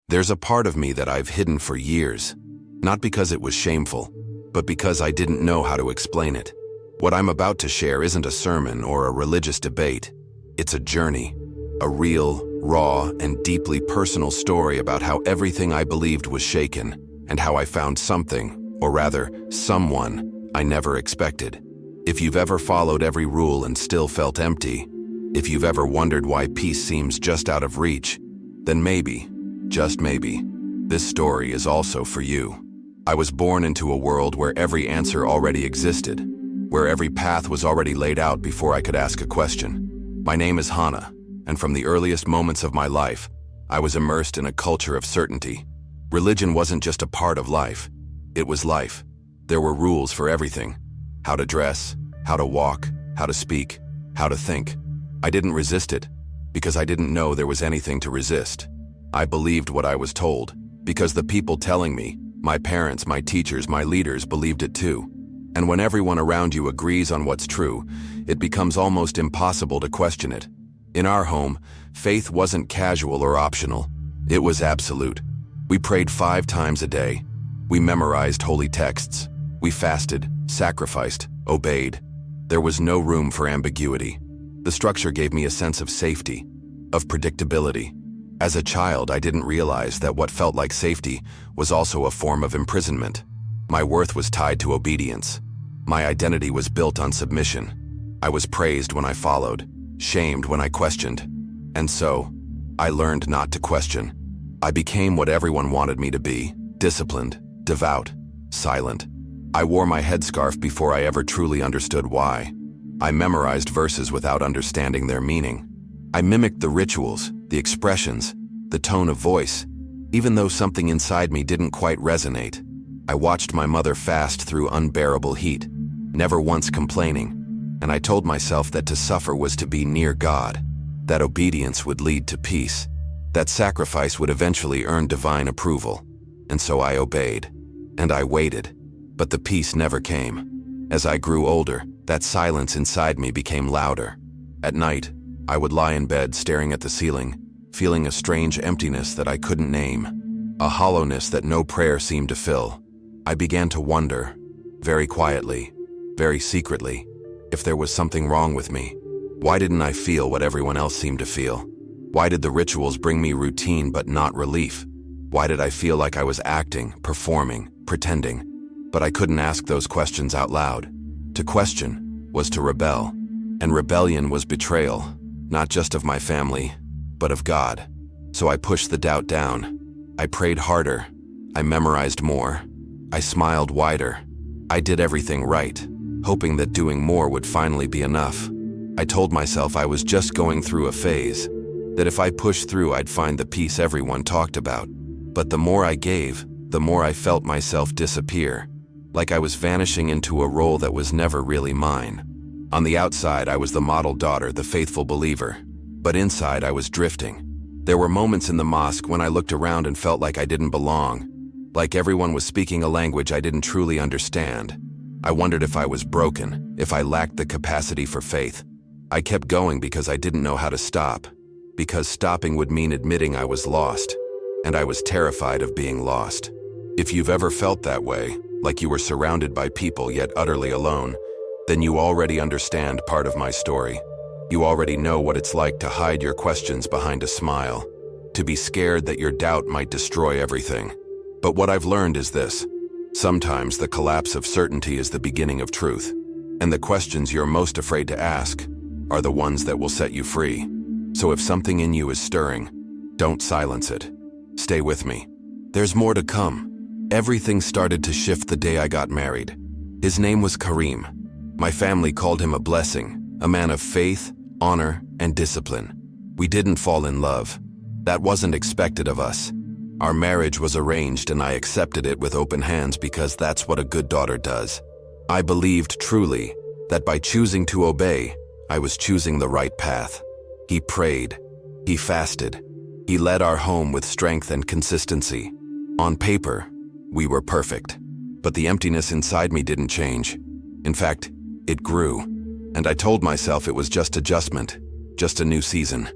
There's a part of me that I've hidden for years, not because it was shameful, but because I didn't know how to explain it. What I'm about to share isn't a sermon or a religious debate. It's a journey, a real, raw, and deeply personal story about how everything I believed was shaken, and how I found something, or rather, someone, I never expected. If you've ever followed every rule and still felt empty, if you've ever wondered why peace seems just out of reach, then maybe, just maybe, this story is also for you. I was born into a world where every answer already existed, where every path was already laid out before I could ask a question. My name is Hannah, and from the earliest moments of my life, I was immersed in a culture of certainty. Religion wasn't just a part of life, it was life. There were rules for everything: how to dress, how to walk, how to speak, how to think. I didn't resist it, because I didn't know there was anything to resist. I believed what I was told, because the people telling me, my parents, my teachers, my leaders, believed it too. And when everyone around you agrees on what's true, it becomes almost impossible to question it. In our home, faith wasn't casual or optional. It was absolute. We prayed 5 times a day. We memorized holy texts. We fasted, sacrificed, obeyed. There was no room for ambiguity. The structure gave me a sense of safety, of predictability. As a child, I didn't realize that what felt like safety was also a form of imprisonment. My worth was tied to obedience. My identity was built on submission. I was praised when I followed, shamed when I questioned. And so, I learned not to question. I became what everyone wanted me to be: disciplined, devout, silent. I wore my headscarf before I ever truly understood why. I memorized verses without understanding their meaning. I mimicked the rituals, the expressions, the tone of voice, even though something inside me didn't quite resonate. I watched my mother fast through unbearable heat, never once complaining, and I told myself that to suffer was to be near God, that obedience would lead to peace, that sacrifice would eventually earn divine approval. And so I obeyed, and I waited, but the peace never came. As I grew older, that silence inside me became louder. At night, I would lie in bed staring at the ceiling, feeling a strange emptiness that I couldn't name, a hollowness that no prayer seemed to fill. I began to wonder, very quietly, very secretly, if there was something wrong with me. Why didn't I feel what everyone else seemed to feel? Why did the rituals bring me routine but not relief? Why did I feel like I was acting, performing, pretending? But I couldn't ask those questions out loud. To question was to rebel, and rebellion was betrayal, not just of my family, but of God. So I pushed the doubt down. I prayed harder. I memorized more. I smiled wider. I did everything right, hoping that doing more would finally be enough. I told myself I was just going through a phase, that if I pushed through I'd find the peace everyone talked about. But the more I gave, the more I felt myself disappear, like I was vanishing into a role that was never really mine. On the outside, I was the model daughter, the faithful believer, but inside I was drifting. There were moments in the mosque when I looked around and felt like I didn't belong, like everyone was speaking a language I didn't truly understand. I wondered if I was broken, if I lacked the capacity for faith. I kept going because I didn't know how to stop, because stopping would mean admitting I was lost, and I was terrified of being lost. If you've ever felt that way, like you were surrounded by people yet utterly alone, then you already understand part of my story. You already know what it's like to hide your questions behind a smile, to be scared that your doubt might destroy everything. But what I've learned is this: sometimes the collapse of certainty is the beginning of truth, and the questions you're most afraid to ask are the ones that will set you free. So if something in you is stirring, don't silence it. Stay with me. There's more to come. Everything started to shift the day I got married. His name was Kareem. My family called him a blessing, a man of faith, honor, and discipline. We didn't fall in love. That wasn't expected of us. Our marriage was arranged and I accepted it with open hands because that's what a good daughter does. I believed truly that by choosing to obey, I was choosing the right path. He prayed. He fasted. He led our home with strength and consistency. On paper, we were perfect, but the emptiness inside me didn't change. In fact, it grew, and I told myself it was just adjustment, just a new season.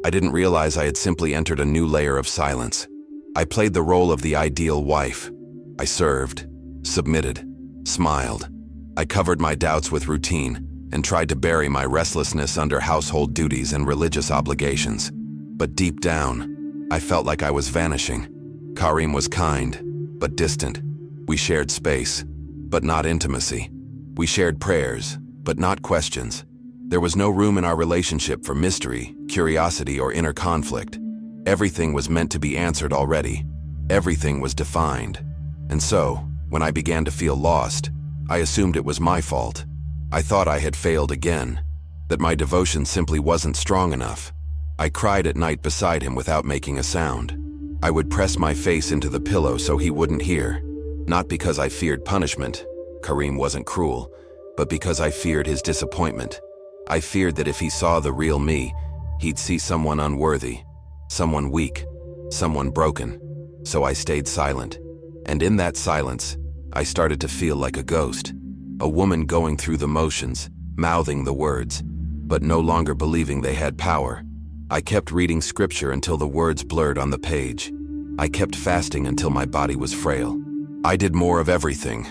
I didn't realize I had simply entered a new layer of silence. I played the role of the ideal wife. I served, submitted, smiled. I covered my doubts with routine and tried to bury my restlessness under household duties and religious obligations. But deep down, I felt like I was vanishing. Karim was kind, but distant. We shared space, but not intimacy. We shared prayers, but not questions. There was no room in our relationship for mystery, curiosity, or inner conflict. Everything was meant to be answered already. Everything was defined. And so, when I began to feel lost, I assumed it was my fault. I thought I had failed again, that my devotion simply wasn't strong enough. I cried at night beside him without making a sound. I would press my face into the pillow so he wouldn't hear. Not because I feared punishment, Karim wasn't cruel, but because I feared his disappointment. I feared that if he saw the real me, he'd see someone unworthy, someone weak, someone broken. So I stayed silent. And in that silence, I started to feel like a ghost. A woman going through the motions, mouthing the words, but no longer believing they had power. I kept reading scripture until the words blurred on the page. I kept fasting until my body was frail. I did more of everything,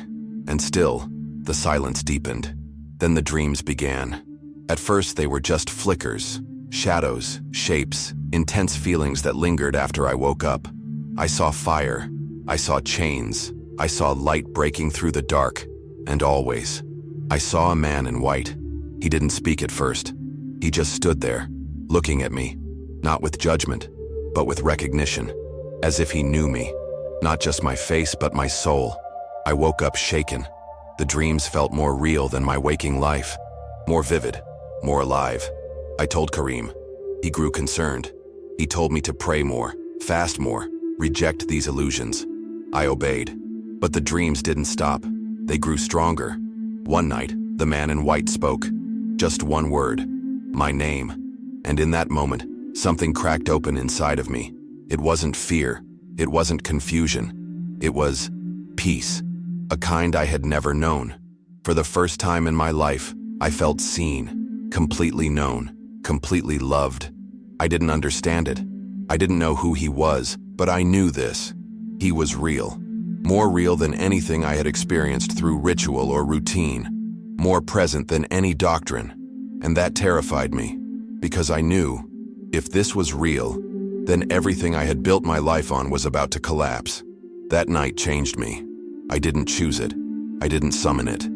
and still, the silence deepened. Then the dreams began. At first, they were just flickers, shadows, shapes, intense feelings that lingered after I woke up. I saw fire. I saw chains. I saw light breaking through the dark. And always, I saw a man in white. He didn't speak at first. He just stood there, looking at me, not with judgment, but with recognition, as if he knew me, not just my face, but my soul. I woke up shaken. The dreams felt more real than my waking life, more vivid, more alive. I told Karim. He grew concerned. He told me to pray more, fast more, reject these illusions. I obeyed, but the dreams didn't stop. They grew stronger. One night, the man in white spoke. Just one word, my name. And in that moment, something cracked open inside of me. It wasn't fear. It wasn't confusion. It was peace, a kind I had never known. For the first time in my life, I felt seen, completely known, completely loved. I didn't understand it. I didn't know who he was, but I knew this. He was real. More real than anything I had experienced through ritual or routine. More present than any doctrine. And that terrified me, because I knew, if this was real, then everything I had built my life on was about to collapse. That night changed me. I didn't choose it. I didn't summon it.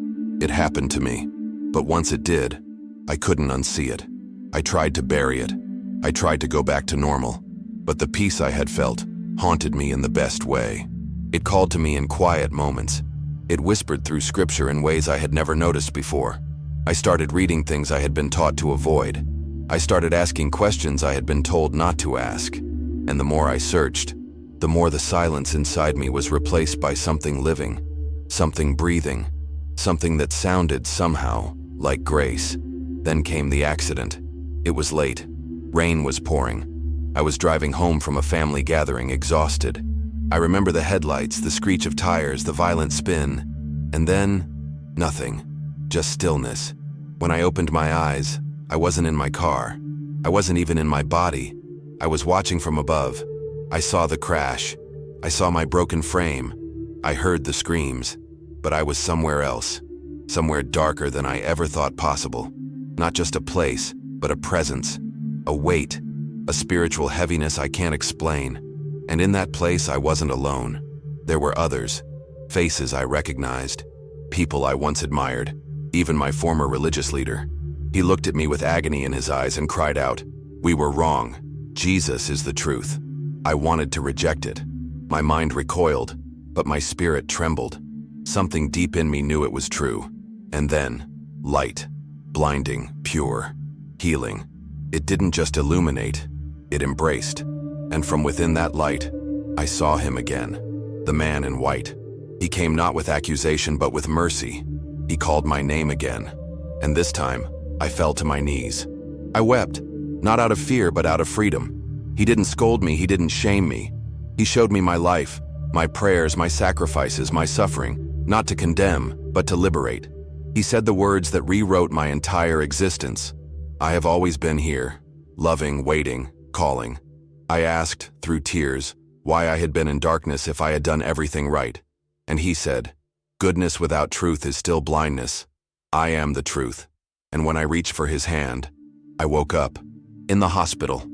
It happened to me. But once it did, I couldn't unsee it. I tried to bury it. I tried to go back to normal. But the peace I had felt haunted me in the best way. It called to me in quiet moments. It whispered through scripture in ways I had never noticed before. I started reading things I had been taught to avoid. I started asking questions I had been told not to ask. And the more I searched, the more the silence inside me was replaced by something living, something breathing, something that sounded somehow like grace. Then came the accident. It was late. Rain was pouring. I was driving home from a family gathering, exhausted. I remember the headlights, the screech of tires, the violent spin, and then nothing, just stillness. When I opened my eyes, I wasn't in my car. I wasn't even in my body. I was watching from above. I saw the crash. I saw my broken frame. I heard the screams, but I was somewhere else, somewhere darker than I ever thought possible. Not just a place, but a presence, a weight, a spiritual heaviness I can't explain. And in that place, I wasn't alone. There were others, faces I recognized, people I once admired, even my former religious leader. He looked at me with agony in his eyes and cried out, "We were wrong. Jesus is the truth." I wanted to reject it. My mind recoiled, but my spirit trembled. Something deep in me knew it was true. And then, light, blinding, pure, healing. It didn't just illuminate, it embraced. And from within that light, I saw him again, the man in white. He came not with accusation, but with mercy. He called my name again. And this time, I fell to my knees. I wept, not out of fear, but out of freedom. He didn't scold me, he didn't shame me. He showed me my life, my prayers, my sacrifices, my suffering, not to condemn, but to liberate. He said the words that rewrote my entire existence. I have always been here, loving, waiting, calling. I asked, through tears, why I had been in darkness if I had done everything right. And he said, "Goodness without truth is still blindness. I am the truth." And when I reached for his hand, I woke up, in the hospital,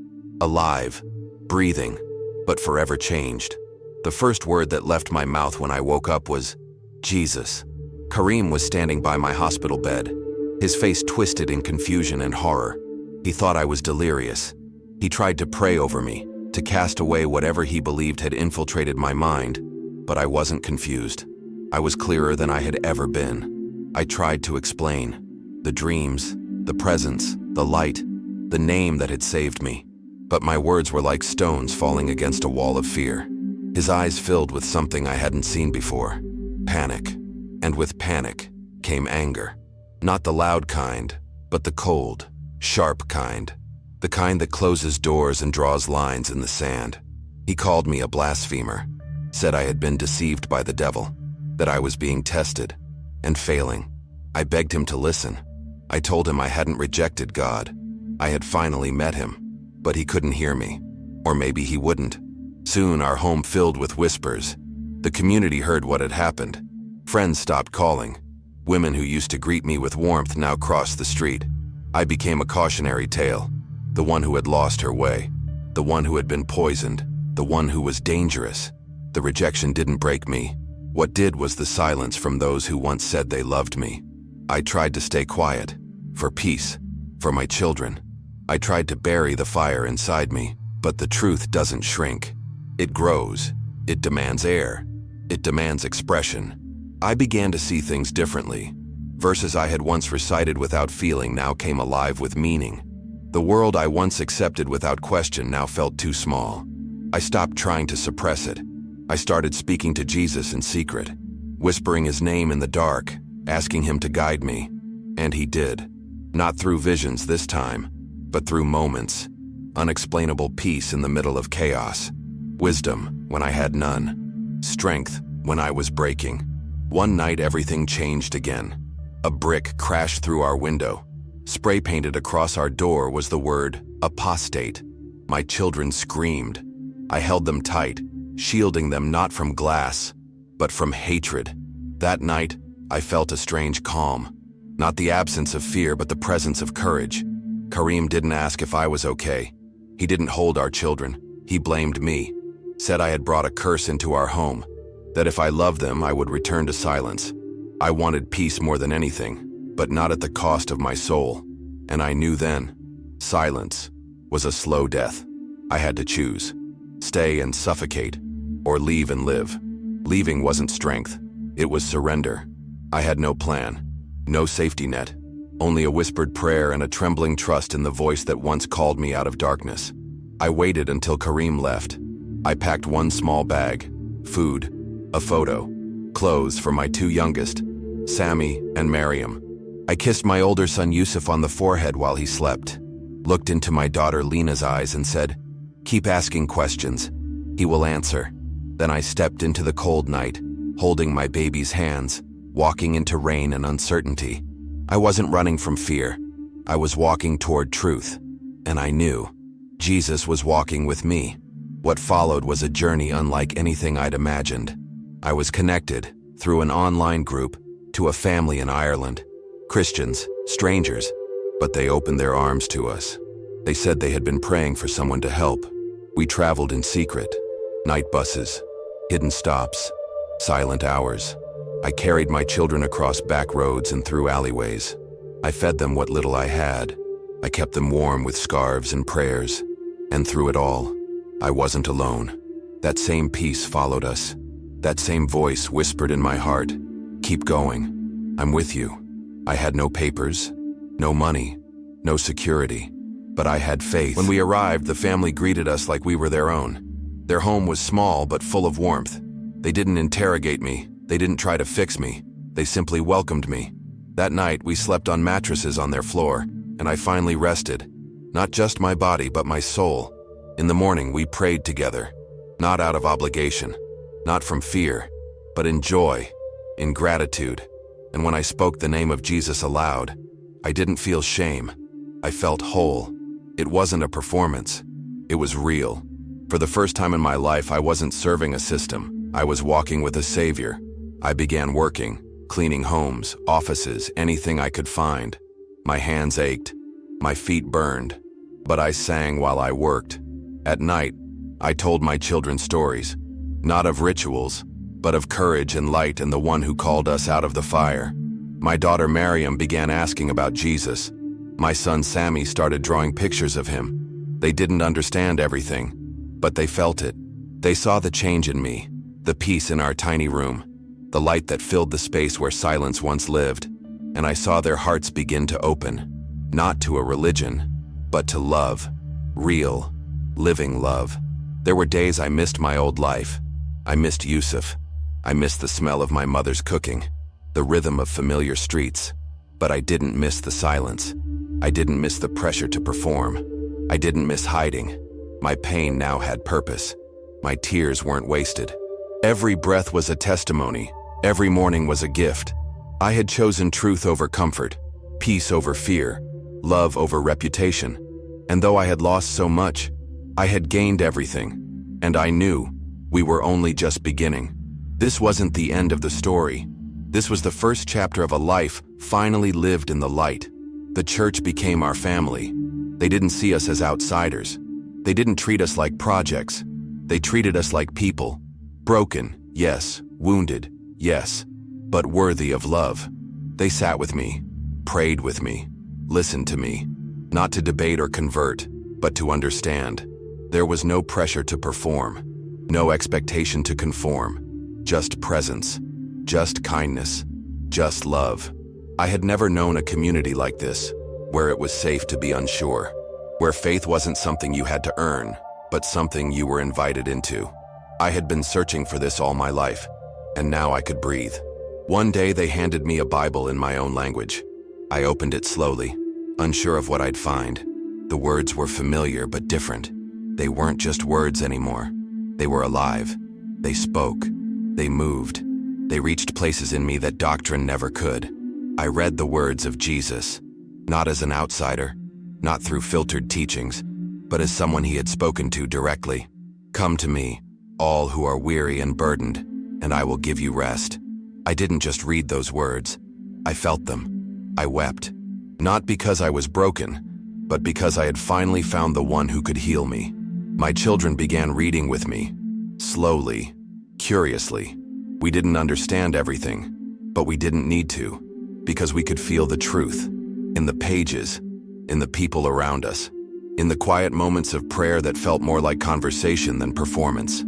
alive, breathing, but forever changed. The first word that left my mouth when I woke up was, Jesus. Kareem was standing by my hospital bed, his face twisted in confusion and horror. He thought I was delirious. He tried to pray over me, to cast away whatever he believed had infiltrated my mind, but I wasn't confused. I was clearer than I had ever been. I tried to explain the dreams, the presence, the light, the name that had saved me, but my words were like stones falling against a wall of fear. His eyes filled with something I hadn't seen before, panic. And with panic came anger. Not the loud kind, but the cold, sharp kind. The kind that closes doors and draws lines in the sand. He called me a blasphemer, said I had been deceived by the devil, that I was being tested and failing. I begged him to listen. I told him I hadn't rejected God. I had finally met him, but he couldn't hear me. Or maybe he wouldn't. Soon our home filled with whispers. The community heard what had happened. Friends stopped calling. Women who used to greet me with warmth now crossed the street. I became a cautionary tale. The one who had lost her way. The one who had been poisoned. The one who was dangerous. The rejection didn't break me. What did was the silence from those who once said they loved me. I tried to stay quiet. For peace. For my children. I tried to bury the fire inside me. But the truth doesn't shrink. It grows. It demands air. It demands expression. I began to see things differently. Verses I had once recited without feeling now came alive with meaning. The world I once accepted without question now felt too small. I stopped trying to suppress it. I started speaking to Jesus in secret, whispering his name in the dark, asking him to guide me. And he did. Not through visions this time, but through moments. Unexplainable peace in the middle of chaos. Wisdom when I had none. Strength when I was breaking. One night everything changed again. A brick crashed through our window. Spray painted across our door was the word, apostate. My children screamed. I held them tight, shielding them not from glass, but from hatred. That night, I felt a strange calm. Not the absence of fear, but the presence of courage. Kareem didn't ask if I was okay. He didn't hold our children. He blamed me. Said I had brought a curse into our home. That if I loved them, I would return to silence. I wanted peace more than anything, but not at the cost of my soul. And I knew then, silence was a slow death. I had to choose. Stay and suffocate, or leave and live. Leaving wasn't strength. It was surrender. I had no plan, no safety net, only a whispered prayer and a trembling trust in the voice that once called me out of darkness. I waited until Kareem left. I packed one small bag, food, a photo, clothes for my two youngest, Sammy and Mariam. I kissed my older son Yusuf on the forehead while he slept, looked into my daughter Lena's eyes and said, "Keep asking questions. He will answer." Then I stepped into the cold night, holding my baby's hands, walking into rain and uncertainty. I wasn't running from fear. I was walking toward truth, and I knew Jesus was walking with me. What followed was a journey unlike anything I'd imagined. I was connected, through an online group, to a family in Ireland. Christians, strangers, but they opened their arms to us. They said they had been praying for someone to help. We traveled in secret. Night buses, hidden stops, silent hours. I carried my children across back roads and through alleyways. I fed them what little I had. I kept them warm with scarves and prayers. And through it all, I wasn't alone. That same peace followed us. That same voice whispered in my heart, "Keep going. I'm with you." I had no papers, no money, no security, but I had faith. When we arrived, the family greeted us like we were their own. Their home was small but full of warmth. They didn't interrogate me. They didn't try to fix me. They simply welcomed me. That night, we slept on mattresses on their floor, and I finally rested. Not just my body, but my soul. In the morning, we prayed together, not out of obligation, not from fear, but in joy, in gratitude. And when I spoke the name of Jesus aloud, I didn't feel shame. I felt whole. It wasn't a performance. It was real. For the first time in my life, I wasn't serving a system. I was walking with a savior. I began working, cleaning homes, offices, anything I could find. My hands ached, my feet burned, but I sang while I worked. At night, I told my children stories, not of rituals, but of courage and light and the one who called us out of the fire. My daughter Miriam began asking about Jesus. My son Sammy started drawing pictures of him. They didn't understand everything, but they felt it. They saw the change in me, the peace in our tiny room, the light that filled the space where silence once lived, and I saw their hearts begin to open, not to a religion, but to love, real, living love. There were days I missed my old life. I missed Yusuf. I missed the smell of my mother's cooking, the rhythm of familiar streets, but I didn't miss the silence. I didn't miss the pressure to perform. I didn't miss hiding. My pain now had purpose. My tears weren't wasted. Every breath was a testimony. Every morning was a gift. I had chosen truth over comfort, peace over fear, love over reputation. And though I had lost so much, I had gained everything. And I knew we were only just beginning. This wasn't the end of the story. This was the first chapter of a life finally lived in the light. The church became our family. They didn't see us as outsiders. They didn't treat us like projects. They treated us like people. Broken, yes. Wounded, yes. But worthy of love. They sat with me, prayed with me, listened to me. Not to debate or convert, but to understand. There was no pressure to perform. No expectation to conform. Just presence. Just kindness. Just love. I had never known a community like this, where it was safe to be unsure, where faith wasn't something you had to earn, but something you were invited into. I had been searching for this all my life, and now I could breathe. One day they handed me a Bible in my own language. I opened it slowly, unsure of what I'd find. The words were familiar but different. They weren't just words anymore. They were alive. They spoke. They moved. They reached places in me that doctrine never could. I read the words of Jesus, not as an outsider, not through filtered teachings, but as someone he had spoken to directly. Come to me, all who are weary and burdened, and I will give you rest. I didn't just read those words. I felt them. I wept. Not because I was broken, but because I had finally found the one who could heal me. My children began reading with me, slowly, curiously. We didn't understand everything, but we didn't need to, because we could feel the truth, in the pages, in the people around us, in the quiet moments of prayer that felt more like conversation than performance.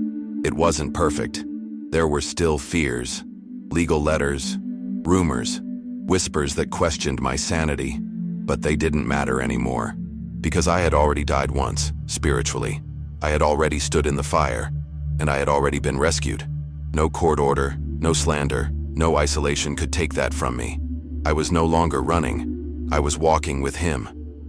It wasn't perfect. There were still fears, legal letters, rumors, whispers that questioned my sanity, but they didn't matter anymore, because I had already died once, spiritually. I had already stood in the fire, and I had already been rescued. No court order, no slander, no isolation could take that from me. I was no longer running. I was walking with him.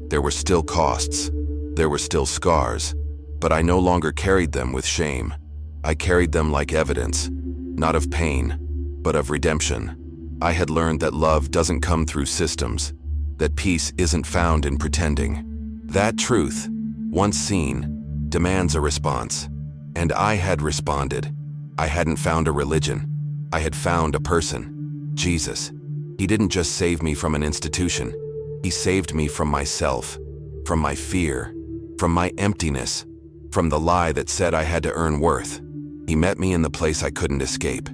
There were still costs. There were still scars, but I no longer carried them with shame. I carried them like evidence, not of pain, but of redemption. I had learned that love doesn't come through systems, that peace isn't found in pretending. That truth, once seen, demands a response. And I had responded. I hadn't found a religion. I had found a person, Jesus. He didn't just save me from an institution. He saved me from myself, from my fear, from my emptiness, from the lie that said I had to earn worth. He met me in the place I couldn't escape,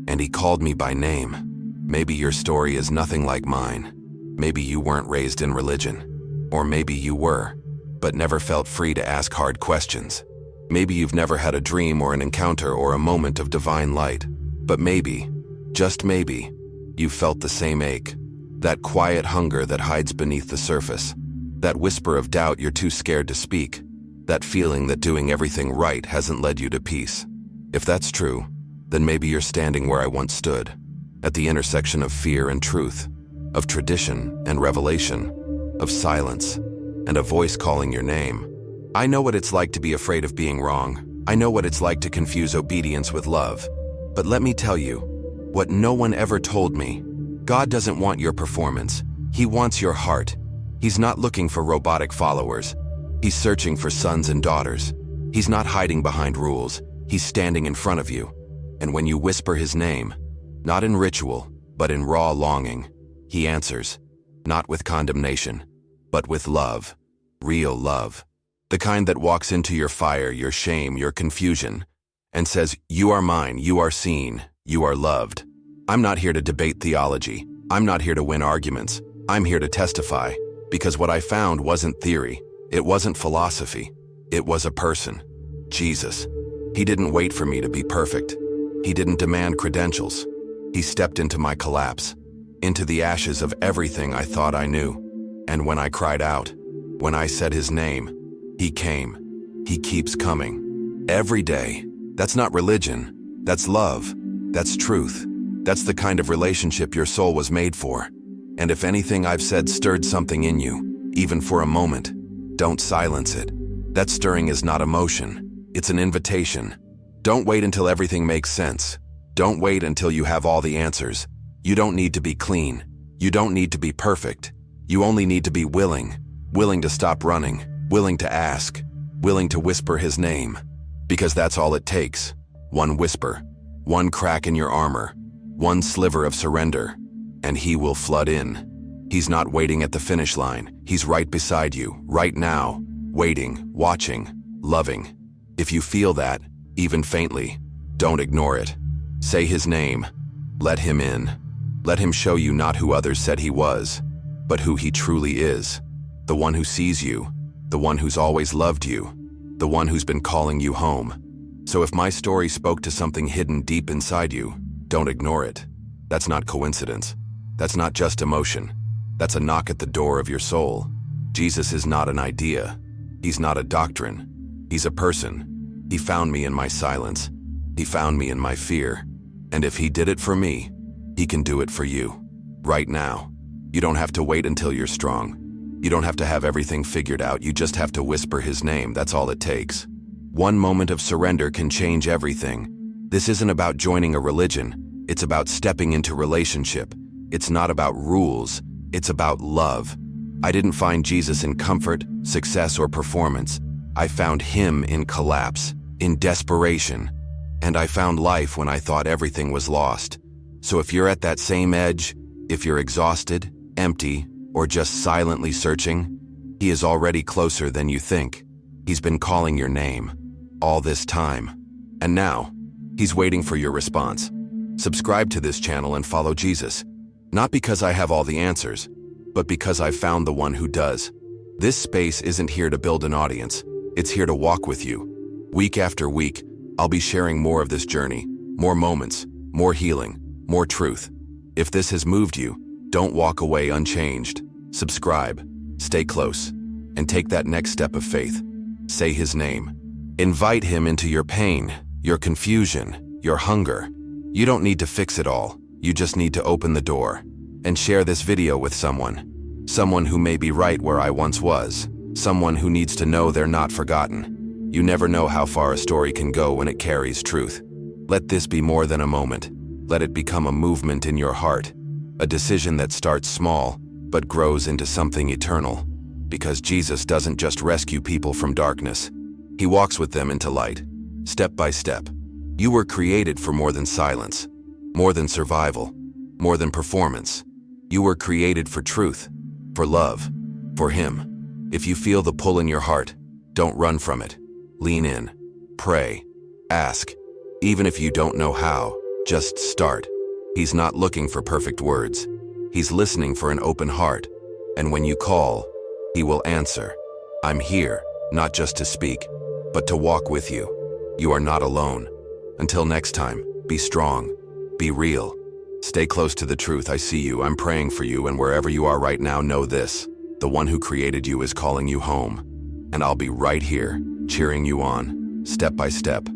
and he called me by name. Maybe your story is nothing like mine. Maybe you weren't raised in religion, or maybe you were, but never felt free to ask hard questions. Maybe you've never had a dream or an encounter or a moment of divine light, but maybe, just maybe, you felt the same ache, that quiet hunger that hides beneath the surface, that whisper of doubt you're too scared to speak, that feeling that doing everything right hasn't led you to peace. If that's true, then maybe you're standing where I once stood, at the intersection of fear and truth, of tradition and revelation, of silence and a voice calling your name. I know what it's like to be afraid of being wrong. I know what it's like to confuse obedience with love. But let me tell you, what no one ever told me, God doesn't want your performance. He wants your heart. He's not looking for robotic followers. He's searching for sons and daughters. He's not hiding behind rules. He's standing in front of you. And when you whisper his name, not in ritual, but in raw longing, he answers, not with condemnation, but with love, real love. The kind that walks into your fire, your shame, your confusion, and says, "You are mine, you are seen, you are loved." I'm not here to debate theology. I'm not here to win arguments. I'm here to testify, because what I found wasn't theory. It wasn't philosophy. It was a person, Jesus. He didn't wait for me to be perfect. He didn't demand credentials. He stepped into my collapse, into the ashes of everything I thought I knew. And when I cried out, when I said his name, he came. He keeps coming. Every day. That's not religion. That's love. That's truth. That's the kind of relationship your soul was made for. And if anything I've said stirred something in you, even for a moment, don't silence it. That stirring is not emotion. It's an invitation. Don't wait until everything makes sense. Don't wait until you have all the answers. You don't need to be clean. You don't need to be perfect. You only need to be willing. Willing to stop running. Willing to ask. Willing to whisper his name. Because that's all it takes. One whisper. One crack in your armor. One sliver of surrender. And he will flood in. He's not waiting at the finish line. He's right beside you, right now. Waiting, watching, loving. If you feel that, even faintly, don't ignore it. Say his name. Let him in. Let him show you not who others said he was, but who he truly is. The one who sees you. The one who's always loved you. The one who's been calling you home. So if my story spoke to something hidden deep inside you, don't ignore it. That's not coincidence. That's not just emotion. That's a knock at the door of your soul. Jesus is not an idea. He's not a doctrine. He's a person. He found me in my silence. He found me in my fear. And if he did it for me, he can do it for you. Right now. You don't have to wait until you're strong. You don't have to have everything figured out. You just have to whisper his name. That's all it takes. One moment of surrender can change everything. This isn't about joining a religion. It's about stepping into relationship. It's not about rules. It's about love. I didn't find Jesus in comfort, success, or performance. I found him in collapse, in desperation. And I found life when I thought everything was lost. So if you're at that same edge, if you're exhausted, empty, or just silently searching, he is already closer than you think. He's been calling your name all this time. And now, he's waiting for your response. Subscribe to this channel and follow Jesus. Not because I have all the answers, but because I've found the one who does. This space isn't here to build an audience. It's here to walk with you. Week after week, I'll be sharing more of this journey, more moments, more healing, more truth. If this has moved you, don't walk away unchanged. Subscribe, stay close, and take that next step of faith. Say his name. Invite him into your pain, your confusion, your hunger. You don't need to fix it all. You just need to open the door and share this video with someone. Someone who may be right where I once was. Someone who needs to know they're not forgotten. You never know how far a story can go when it carries truth. Let this be more than a moment. Let it become a movement in your heart. A decision that starts small, but grows into something eternal. Because Jesus doesn't just rescue people from darkness. He walks with them into light, step by step. You were created for more than silence, more than survival, more than performance. You were created for truth, for love, for him. If you feel the pull in your heart, don't run from it. Lean in, pray, ask. Even if you don't know how, just start. He's not looking for perfect words. He's listening for an open heart. And when you call, he will answer. I'm here, not just to speak, but to walk with you. You are not alone. Until next time, be strong, be real. Stay close to the truth. I see you, I'm praying for you, and wherever you are right now, know this. The one who created you is calling you home. And I'll be right here, cheering you on, step by step,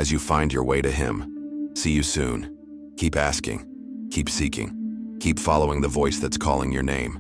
as you find your way to him. See you soon. Keep asking, keep seeking, keep following the voice that's calling your name.